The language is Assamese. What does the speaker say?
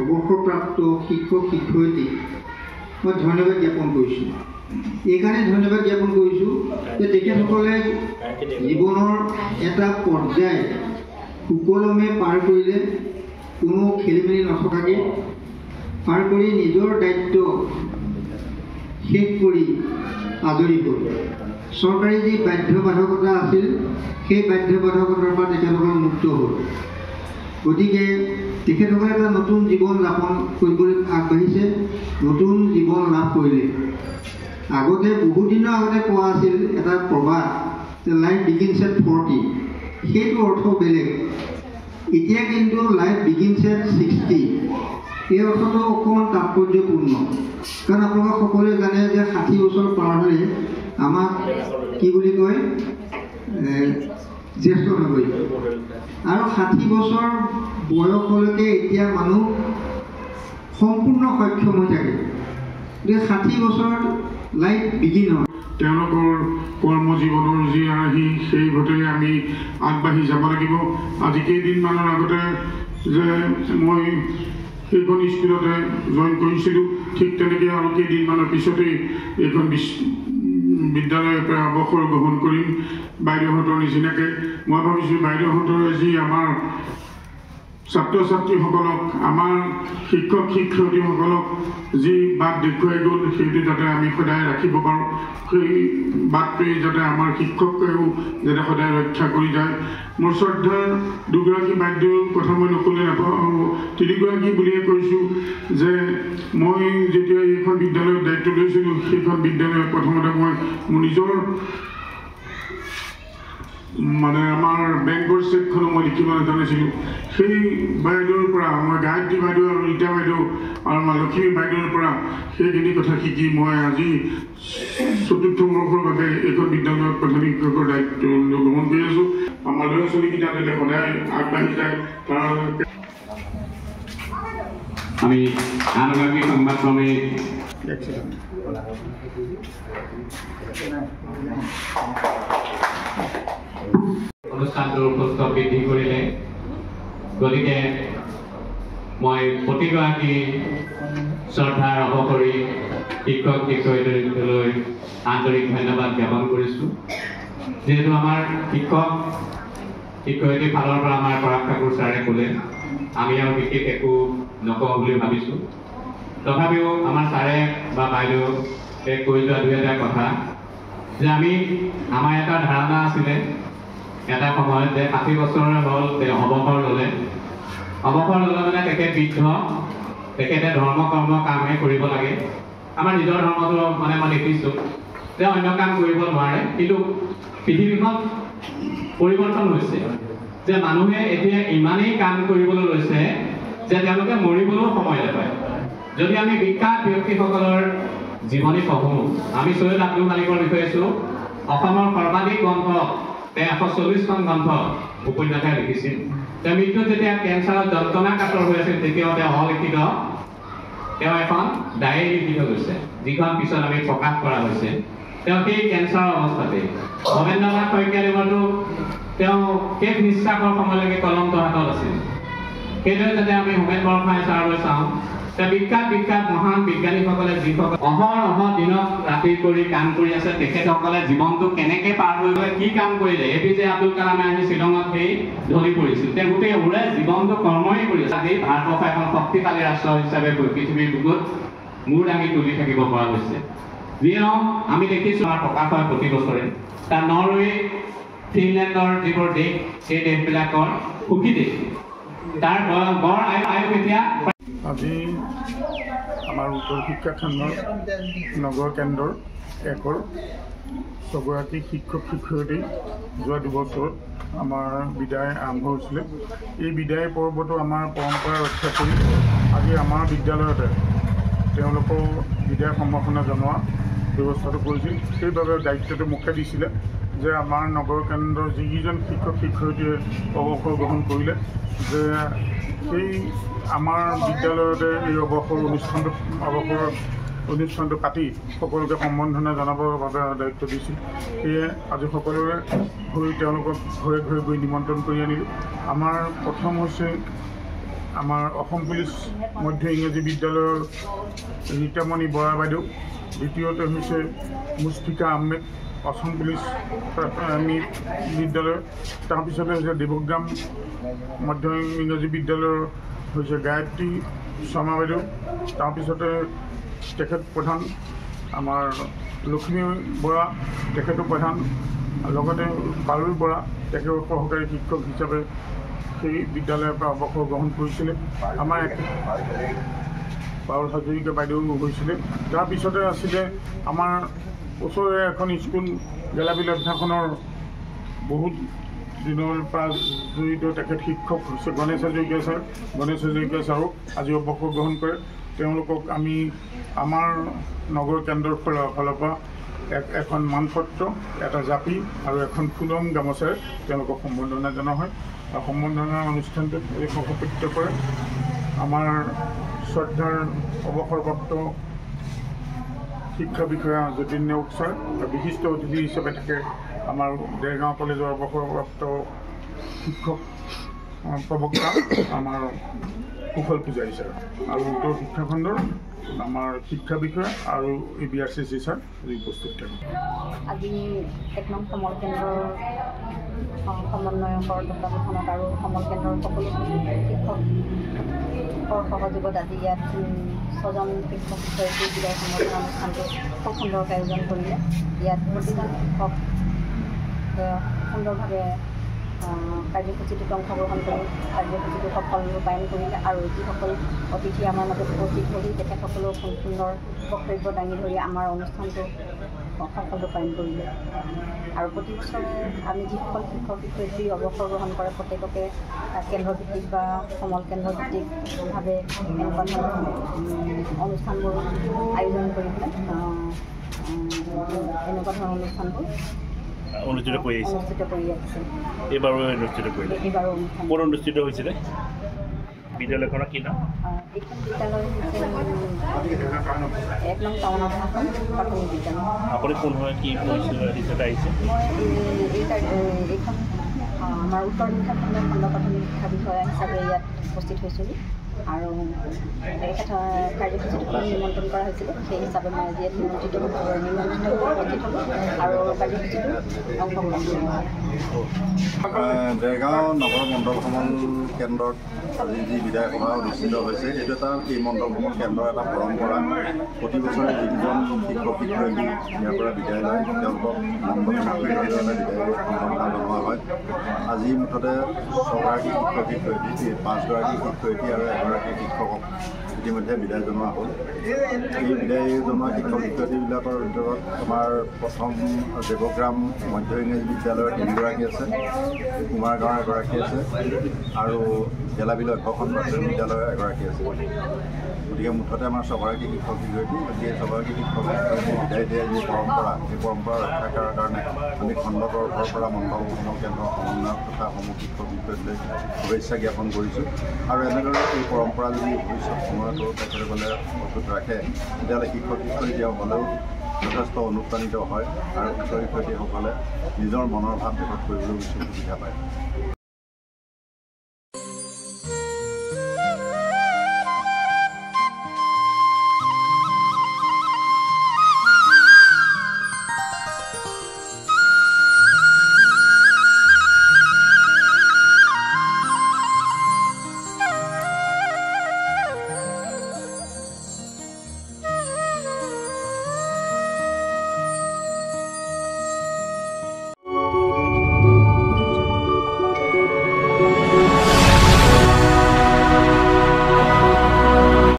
অৱসৰপ্ৰাপ্ত শিক্ষক শিক্ষয়িত্ৰীক মই ধন্যবাদ জ্ঞাপন কৰিছোঁ। এইকাৰণে ধন্যবাদ জ্ঞাপন কৰিছোঁ যে তেখেতসকলে জীৱনৰ এটা পৰ্যায় সুকলমে পাৰ কৰিলে, কোনো খেলি মেলি নথকাকৈ পাৰ কৰি নিজৰ দায়িত্ব শেষ কৰি আজৰি হ'ল। চৰকাৰী যি বাধ্যবাধকতা আছিল সেই বাধ্যবাধকতাৰ পৰা তেখেতসকল মুক্ত হ'ল। গতিকে তেখেতসকলে এটা নতুন জীৱন যাপন কৰিবলৈ আগবাঢ়িছে, নতুন জীৱন লাভ কৰিলে। আগতে বহুদিনৰ আগতে কোৱা আছিল এটা প্ৰবাদ যে লাইফ বিগিনছ এট 40, সেইটো অৰ্থ বেলেগ। এতিয়া কিন্তু লাইফ বিগিনছ এট 60, এই অৰ্থটো অকণমান তাৎপৰ্যপূৰ্ণ। কাৰণ আপোনালোকে সকলোৱে জানে যে 60 বছৰ পাৰ হ'লে আমাক কি বুলি কয়, জ্যেষ্ঠ নাগৰিক। আৰু 60 বছৰ বয়সলৈকে এতিয়া মানুহ সম্পূৰ্ণ সক্ষম হৈ থাকে। গতিকে 60 বছৰত লাইফ বিগিন হয়। তেওঁলোকৰ কৰ্মজীৱনৰ যি আৰ্হি সেই ভতে আমি আগবাঢ়ি যাব লাগিব। আজি কেইদিনমানৰ আগতে যে মই সেইখন স্কুলতে জইন কৰিছিলোঁ, ঠিক তেনেকৈ আৰু কেইদিনমানৰ পিছতেই এইখন বিদ্যালয়ৰ পৰা অৱসৰ গ্ৰহণ কৰিম বাইদেউহঁতৰ নিচিনাকৈ। মই ভাবিছোঁ বাইদেউহঁতৰে যি আমাৰ ছাত্ৰ ছাত্ৰীসকলক, আমাৰ শিক্ষক শিক্ষয়িত্ৰীসকলক যি বাট দেখুৱাই গ'ল, সেইটো যাতে আমি সদায় ৰাখিব পাৰোঁ। সেই বাটটোৱে যাতে আমাৰ শিক্ষকেও যাতে সদায় ৰক্ষা কৰি যায়। মোৰ শ্ৰদ্ধাৰ দুগৰাকী বাইদেউৰ কথা মই নক'লে নাপাওঁ, তিনিগৰাকী বুলিয়ে কৈছোঁ যে মই যেতিয়া এইখন বিদ্যালয়ৰ দায়িত্ব লৈছিলোঁ, সেইখন বিদ্যালয়ত প্ৰথমতে মই মোৰ নিজৰ আমাৰ বেংকৰ চেকখনো মই লিখিব নাজানিছিলোঁ। সেই বাইদেউৰ পৰা মই গায়ত্ৰী বাইদেউ আৰু ৰীতা বাইদেউ আৰু লক্ষ্মী বাইদেউৰ পৰা সেইখিনি কথা শিকি মই আজি ৪ৰ্থ বৰ্ষৰ বাবে এইখন বিদ্যালয়ত প্ৰধান শিক্ষকৰ দায়িত্ব গ্ৰহণ কৰি আছোঁ। আমাৰ ল'ৰা ছোৱালীকেইটা যাতে সদায় আগবাঢ়ি যায় তাৰ আমি আন এগৰাকী সংবাদকৰ্মী অনুষ্ঠানটোৰ প্ৰস্তুত বৃদ্ধি কৰিলে। গতিকে মই প্ৰতিগৰাকী শ্ৰদ্ধাৰ অৱসৰী শিক্ষক শিক্ষয়িত্ৰীলৈ আন্তৰিক ধন্যবাদ জ্ঞাপন কৰিছোঁ। যিহেতু আমাৰ শিক্ষক শিক্ষয়িত্ৰীৰ ফালৰ পৰা আমাৰ পৰাগ ঠাকুৰ ছাৰে ক'লে, আমি আৰু বিশেষ একো নকওঁ বুলি ভাবিছোঁ। তথাপিও আমাৰ ছাৰে বা বাইদেউ কৈ যোৱা দুই এটা কথা যে আমাৰ এটা ধাৰণা আছিলে এটা সময়ত যে 60 বছৰ হ'ল অৱসৰ ল'লে মানে তেখেত বৃদ্ধ, তেখেতে ধৰ্ম কৰ্ম কামহে কৰিব লাগে। আমাৰ নিজৰ ধৰ্মটো মই দেখিছোঁ যে অন্য কাম কৰিব নোৱাৰে। কিন্তু পৃথিৱীখন পৰিৱৰ্তন হৈছে যে মানুহে এতিয়া ইমানেই কাম কৰিবলৈ লৈছে যে তেওঁলোকে মৰিবলৈও সময় নাপায়। যদি আমি বিখ্যাত ব্যক্তিসকলৰ জীৱনী পঢ়োঁ, আমি চৈয়দ আব্দুল মালিকৰ বিষয়ে আছোঁ। অসমৰ সৰ্বাধিক গ্ৰন্থ 140খন গ্ৰন্থ উপন্যাসে লিখিছিল। তেওঁ মৃত্যুত যেতিয়া কেঞ্চাৰত যন্ত্ৰণা কাতৰ হৈ আছিল, তেতিয়াও তেওঁ অলিখিত তেওঁ এখন ডায়েৰী লিখি থৈ গৈছে, যিখন পিছত আমি প্ৰকাশ কৰা হৈছে। তেওঁ সেই কেঞ্চাৰৰ অৱস্থাতে ভৱেন্দ্ৰনাথ শইকীয়াদেৱতো তেওঁ শেষ নিশ্বাসৰ সময়লৈকে কলমটো হাতত আছিল। সেইদৰে যাতে আমি হোমেন বৰগোহাঁই ছাৰলৈ চাওঁ, তেওঁ বিখ্যাত মহান বিজ্ঞানীসকলে যিসকলে অহৰহ দিনত ৰাতি কৰি কাম কৰি আছে, তেখেতসকলে জীৱনটো কেনেকৈ পাৰ হৈ গ'লে, কি কাম কৰিলে। APJ আব্দুল কালামে আহি শ্বিলঙত সেই ঢলি পৰিছিল। তেওঁ গোটেই ওৰে জীৱনটো কৰ্মই কৰি আছে। আজি ভাৰতবৰ্ষ এখন শক্তিশালী ৰাষ্ট্ৰ হিচাপে পৃথিৱীৰ বুকুত মূৰ দাঙি তুলি থাকিব পৰা হৈছে। যিয়ে নহওক আমি দেখিছোঁ আমাৰ প্ৰকাশ হয় প্ৰতি বছৰে। তাৰ নৰৱে, ফিনলেণ্ডৰ যিবোৰ দেশ, সেই দেশবিলাকৰ সুখী দেশ। তাৰ গড় আয়ুস এতিয়া আজি আমাৰ উত্তৰ শিক্ষা খণ্ডৰ নগৰ কেন্দ্ৰৰ 6গৰাকী শিক্ষক শিক্ষয়িত্ৰী যোৱা দুবছৰত আমাৰ বিদায় আৰম্ভ হৈছিলে। এই বিদায় পৰ্বটো আমাৰ পৰম্পৰা ৰক্ষা কৰি আজি আমাৰ বিদ্যালয়তে তেওঁলোকৰ বিদায় সম্ভাষণা জনোৱা ব্যৱস্থাটো কৰিছিল। সেইবাবে দায়িত্বটো মোকে দিছিলে যে আমাৰ নগৰ কেন্দ্ৰৰ যিকেইজন শিক্ষক শিক্ষয়িত্ৰীয়ে অৱসৰ গ্ৰহণ কৰিলে, যে সেই আমাৰ বিদ্যালয়তে এই অৱসৰ অনুষ্ঠানটো পাতি সকলোকে সম্বৰ্ধনা জনাবৰ বাবে দায়িত্ব দিছিল। সেয়ে আজি সকলোৰে তেওঁলোকক ঘৰে ঘৰে গৈ নিমন্ত্ৰণ কৰি আনিলোঁ। আমাৰ প্ৰথম হৈছে আমাৰ অসম পুলিচ মধ্য ইংৰাজী বিদ্যালয়ৰ ৰীতামণি বৰা বাইদেউ, দ্বিতীয়তে হৈছে মুস্ফিকা আহমেদ অসম পুলিচ বিদ্যালয়, তাৰপিছতে হৈছে দেৱগ্ৰাম মধ্য ইংৰাজী বিদ্যালয়ৰ হৈছে গায়ত্ৰী শৰ্মা বাইদেউ, তাৰপিছতে তেখেত প্ৰধান আমাৰ লক্ষ্মী বৰা, তেখেতো প্ৰধান, লগতে পাৰুল বৰা, তেখেতৰ সহকাৰী শিক্ষক হিচাপে সেই বিদ্যালয়ৰ পৰা অৱসৰ গ্ৰহণ কৰিছিলে। আমাৰ পাৰুল হাজৰিকা বাইদেউ হৈছিলে। তাৰপিছতে আছিলে আমাৰ ওচৰৰে এখন স্কুল গেলাবিল অধ্যাসনৰ বহুত দিনৰ পৰা জড়িত তেখেত শিক্ষক হৈছে গণেশ হাজৰিকা ছাৰ। গণেশ হাজৰিকা ছাৰো আজি অৱসৰ গ্ৰহণ কৰে। তেওঁলোকক আমি আমাৰ নগৰ কেন্দ্ৰৰ ফালৰ পৰা এখন মানপত্ৰ, এটা জাপি আৰু এখন ফুলম গামোচাৰে তেওঁলোকক সম্বৰ্ধনা জনোৱা হয়। আৰু সম্বৰ্ধনা অনুষ্ঠানটোত সভাপতিত্ব কৰে আমাৰ শ্ৰদ্ধাৰ অৱসৰপ্ৰাপ্ত শিক্ষা বিষয়া যতীন নেওগ ছাৰ, আৰু বিশিষ্ট অতিথি হিচাপে থাকে আমাৰ দেৰগাঁও কলেজৰ অৱসৰপ্ৰাপ্ত শিক্ষক প্ৰবক্তা আমাৰ কুশল পূজাৰী ছাৰ, আৰু উত্তৰ শিক্ষাখণ্ডৰ আমাৰ শিক্ষা বিষয়া আৰু ABRCC ছাৰ উপস্থিত থাকে। আজি 1 নং সমল কেন্দ্ৰৰ সমন্বয়কৰ তত্বাৱধানত আৰু সমল কেন্দ্ৰৰ সকলো শিক্ষকৰ সহযোগত আজি ইয়াত 6জন শিক্ষক শিক্ষয়িত্ৰী বিদায় সম্বৰ্ধনা অনুষ্ঠানটো খুব সুন্দৰকৈ আয়োজন কৰিলে। ইয়াত প্ৰতিজন শিক্ষক সুন্দৰভাৱে কাৰ্যসূচীটোত অংশগ্ৰহণ কৰি কাৰ্যসূচীটো সফল ৰূপায়ণ কৰিলে, আৰু যিসকল অতিথি আমাৰ মাজত উপস্থিত হৈ তেখেতসকলেও খুব সুন্দৰ বক্তব্য দাঙি ধৰি আমাৰ অনুষ্ঠানটো সফল ৰূপায়ণ কৰিলে। আৰু প্ৰতি বছৰে আমি যিসকল শিক্ষক শিক্ষয়িত্ৰী অৱসৰ গ্ৰহণ কৰে প্ৰত্যেককে কেন্দ্ৰভিত্তিক বা সমল কেন্দ্ৰভিত্তিকভাৱে এনেকুৱা ধৰণৰ অনুষ্ঠানবোৰ আয়োজন কৰি পেলাই এনেকুৱা ধৰণৰ অনুষ্ঠানবোৰ অনুষ্ঠিত কৰি আহিছে। এইবাৰো অনুষ্ঠিত কৰিলে। ক'ত অনুষ্ঠিত হৈছিলে? বিদ্যালয়খনৰ কি নাম? এইখন বিদ্যালয় হৈছে 1 নং টাউনত এখন প্ৰাথমিক বিদ্যালয়। আপুনি কোন হয়, কি হিচাপে আহিছে? মই এইখন আমাৰ উত্তৰ শিক্ষাখণ্ডৰ খণ্ড প্ৰাথমিক শিক্ষা বিষয়া হিচাপে ইয়াত উপস্থিত হৈছিলোঁ, আৰু তেখেত কাৰ্যসূচীটো নিমন্ত্ৰণ কৰা হৈছিলে। সেই হিচাপে মই আজি ইয়াত নিমন্ত্ৰিত উপস্থিত হ'লোঁ আৰু কাৰ্যসূচীটো অংশগ্ৰহণ কৰিলোঁ। দেৰগাঁও নগৰ মণ্ডল সমল কেন্দ্ৰত আজি যি বিদায় সভা অনুষ্ঠিত হৈছে, এইটো এটা এই মণ্ডল সমল কেন্দ্ৰৰ এটা পৰম্পৰা। প্ৰতি বছৰে যিকেইজন শিক্ষক শিক্ষয়িত্ৰী ইয়াৰ পৰা বিদায় লয় তেওঁলোকক সম্বৰ্ধনা জনোৱা হয়। আজি মুঠতে 6গৰাকী শিক্ষক শিক্ষয়িত্ৰী, 5গৰাকী শিক্ষয়িত্ৰী আৰু 1গৰাকী শিক্ষকক ইতিমধ্যে বিদায় জনোৱা হ'ল। এই বিদায় জনোৱা শিক্ষক শিক্ষয়িত্ৰীবিলাকৰ ভিতৰত আমাৰ প্ৰথম দেৱগ্ৰাম মধ্য ইংৰাজী বিদ্যালয়ৰ 3গৰাকী আছে, কুমাৰগাঁৱৰ 1গৰাকী আছে, আৰু গেলাবিল অধ্যসন প্ৰাথমিক বিদ্যালয়ৰ 1গৰাকী আছে। গতিকে মুঠতে আমাৰ 6গৰাকী শিক্ষক শিক্ষয়িত্ৰী। গতিকে 6গৰাকী শিক্ষক শিক্ষয়িত্ৰী বিদায় দিয়া যি পৰম্পৰা, সেই পৰম্পৰা ৰক্ষা কৰাৰ কাৰণে আমি খণ্ড তৰফৰ পৰা মণ্ডল সমল কেন্দ্ৰৰ সমন্বয়ক তথা সমূহ শিক্ষক শিক্ষয়িত্ৰীলৈ শুভেচ্ছা জ্ঞাপন কৰিছোঁ। আৰু এনেদৰে এই পৰম্পৰা যদি ভৱিষ্যত সময়তো তেখেতসকলে অটুট ৰাখে, তেতিয়াহ'লে শিক্ষক শিক্ষয়িত্ৰীসকলেও যথেষ্ট অনুপ্ৰাণিত হয় আৰু শিক্ষক শিক্ষয়িত্ৰীসকলে নিজৰ মনৰ ভাৱ প্ৰকাশ কৰিবলৈ সুবিধা পায়।